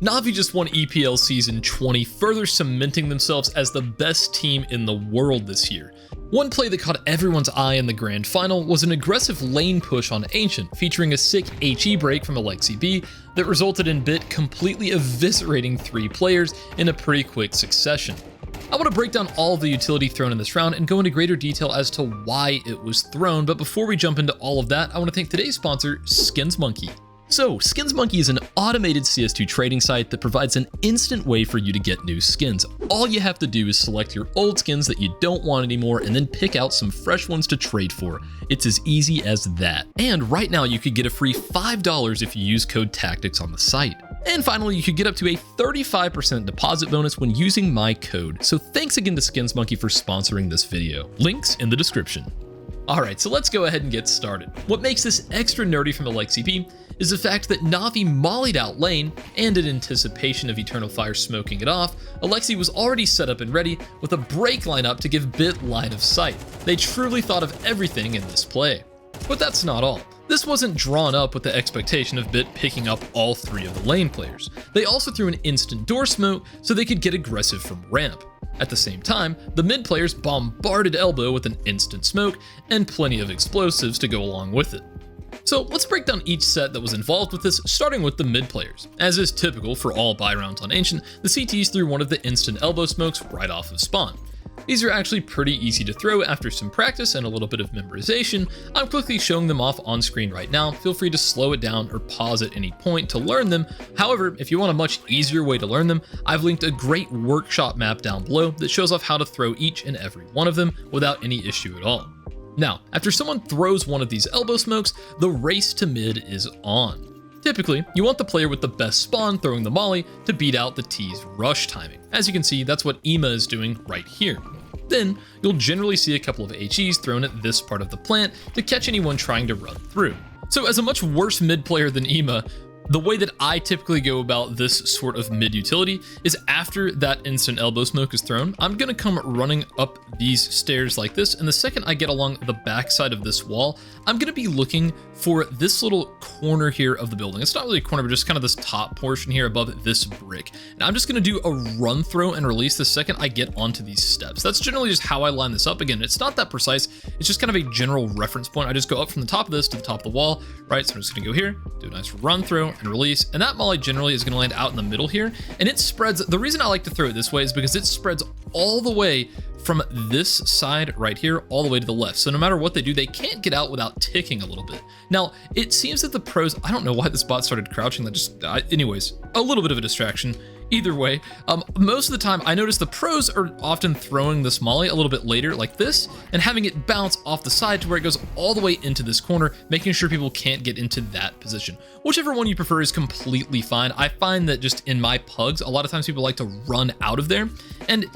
NAVI just won EPL Season 20, further cementing themselves as the best team in the world this year. One play that caught everyone's eye in the grand final was an aggressive lane push on Ancient, featuring a sick HE break from Alexi B that resulted in Bit completely eviscerating 3 players in a pretty quick succession. I want to break down all of the utility thrown in this round and go into greater detail as to why it was thrown, but before we jump into all of that, I want to thank today's sponsor, SkinsMonkey. So, SkinsMonkey is an automated CS2 trading site that provides an instant way for you to get new skins. All you have to do is select your old skins that you don't want anymore and then pick out some fresh ones to trade for. It's as easy as that. And right now you could get a free $5 if you use code TACTICS on the site. And finally, you could get up to a 35% deposit bonus when using my code. So thanks again to SkinsMonkey for sponsoring this video. Links in the description. Alright, so let's go ahead and get started. What makes this extra nerdy from Alexi B is the fact that NAVI mollied out lane, and in anticipation of Eternal Fire smoking it off, Alexi was already set up and ready with a break lineup to give Bit line of sight. They truly thought of everything in this play. But that's not all. This wasn't drawn up with the expectation of Bit picking up all 3 of the lane players. They also threw an instant door smoke so they could get aggressive from ramp. At the same time, the mid players bombarded elbow with an instant smoke and plenty of explosives to go along with it. So let's break down each set that was involved with this, starting with the mid players. As is typical for all buy rounds on Ancient, the CTs threw one of the instant elbow smokes right off of spawn. These are actually pretty easy to throw after some practice and a little bit of memorization. I'm quickly showing them off on screen right now. Feel free to slow it down or pause at any point to learn them. However, if you want a much easier way to learn them, I've linked a great workshop map down below that shows off how to throw each and every one of them without any issue at all. Now, after someone throws one of these elbow smokes, the race to mid is on. Typically, you want the player with the best spawn throwing the molly to beat out the T's rush timing. As you can see, that's what EMA is doing right here. Then, you'll generally see a couple of HEs thrown at this part of the plant to catch anyone trying to run through. So as a much worse mid player than EMA, the way that I typically go about this sort of mid utility is after that instant elbow smoke is thrown, I'm going to come running up these stairs like this, and the second I get along the back side of this wall, I'm going to be looking for this little corner here of the building. It's not really a corner, but just kind of this top portion here above this brick. And I'm just going to do a run throw and release the second I get onto these steps. That's generally just how I line this up. Again, it's not that precise. It's just kind of a general reference point. I just go up from the top of this to the top of the wall, right? So I'm just going to go here, do a nice run throw and release. And that molly generally is going to land out in the middle here. And it spreads. The reason I like to throw it this way is because it spreads all the way from this side right here all the way to the left. So no matter what they do, they can't get out without ticking a little bit. Now, it seems that the pros, I don't know why this bot started crouching, anyways, a little bit of a distraction. Either way, most of the time I notice the pros are often throwing this molly a little bit later like this and having it bounce off the side to where it goes all the way into this corner, making sure people can't get into that position. Whichever one you prefer is completely fine. I find that just in my pugs, a lot of times people like to run out of there, and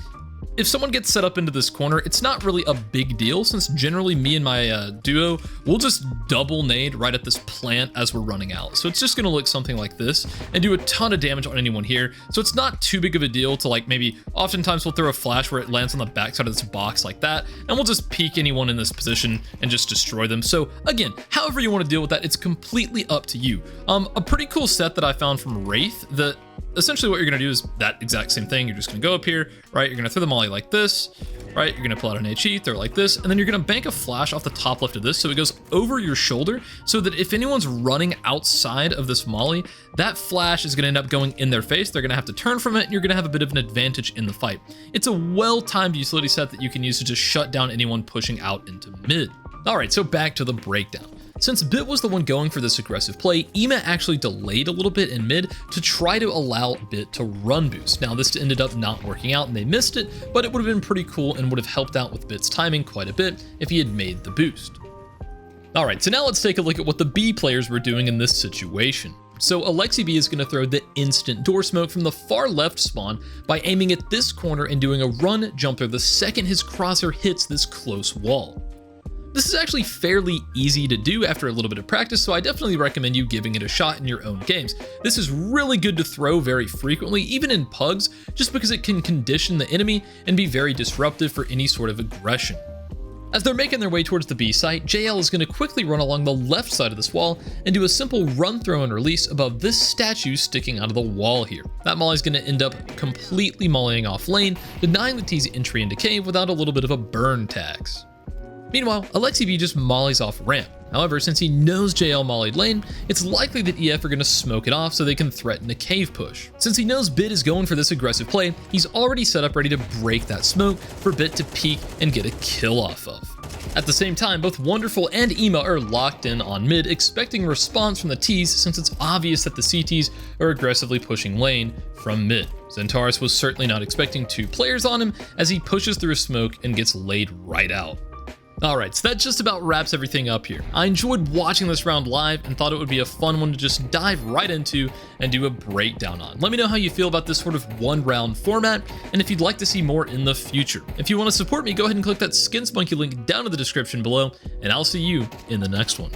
if someone gets set up into this corner, it's not really a big deal, since generally me and my duo will just double nade right at this plant as we're running out. So it's just going to look something like this and do a ton of damage on anyone here. So it's not too big of a deal to, like, maybe oftentimes we'll throw a flash where it lands on the backside of this box like that, and we'll just peek anyone in this position and just destroy them. So again, however you want to deal with that, it's completely up to you. A pretty cool set that I found from Wraith that essentially what you're going to do is that exact same thing. You're just going to go up here, right? You're going to throw the molly like this, right? You're going to pull out an HE, throw it like this, and then you're going to bank a flash off the top left of this so it goes over your shoulder, so that if anyone's running outside of this molly, that flash is going to end up going in their face. They're going to have to turn from it, and you're going to have a bit of an advantage in the fight. It's a well-timed utility set that you can use to just shut down anyone pushing out into mid. All right, so back to the breakdown. Since Bit was the one going for this aggressive play, EMA actually delayed a little bit in mid to try to allow Bit to run boost. Now, this ended up not working out and they missed it, but it would have been pretty cool and would have helped out with Bit's timing quite a bit if he had made the boost. All right, so now let's take a look at what the B players were doing in this situation. So Alexi B is going to throw the instant door smoke from the far left spawn by aiming at this corner and doing a run jumper the second his crosshair hits this close wall. This is actually fairly easy to do after a little bit of practice, so I definitely recommend you giving it a shot in your own games. This is really good to throw very frequently, even in pugs, just because it can condition the enemy and be very disruptive for any sort of aggression. As they're making their way towards the B site, JL is going to quickly run along the left side of this wall and do a simple run, throw, and release above this statue sticking out of the wall here. That molly is going to end up completely mollying off lane, denying the T's entry into cave without a little bit of a burn tax. Meanwhile, Alexi B just mollies off ramp. However, since he knows JL mollied lane, it's likely that EF are going to smoke it off so they can threaten a cave push. Since he knows Bit is going for this aggressive play, he's already set up ready to break that smoke for Bit to peek and get a kill off of. At the same time, both Wonderful and Ema are locked in on mid, expecting a response from the T's since it's obvious that the CTs are aggressively pushing lane from mid. Zentaris was certainly not expecting 2 players on him as he pushes through a smoke and gets laid right out. Alright, so that just about wraps everything up here. I enjoyed watching this round live and thought it would be a fun one to just dive right into and do a breakdown on. Let me know how you feel about this sort of 1-round format and if you'd like to see more in the future. If you want to support me, go ahead and click that Skin Spunky link down in the description below, and I'll see you in the next one.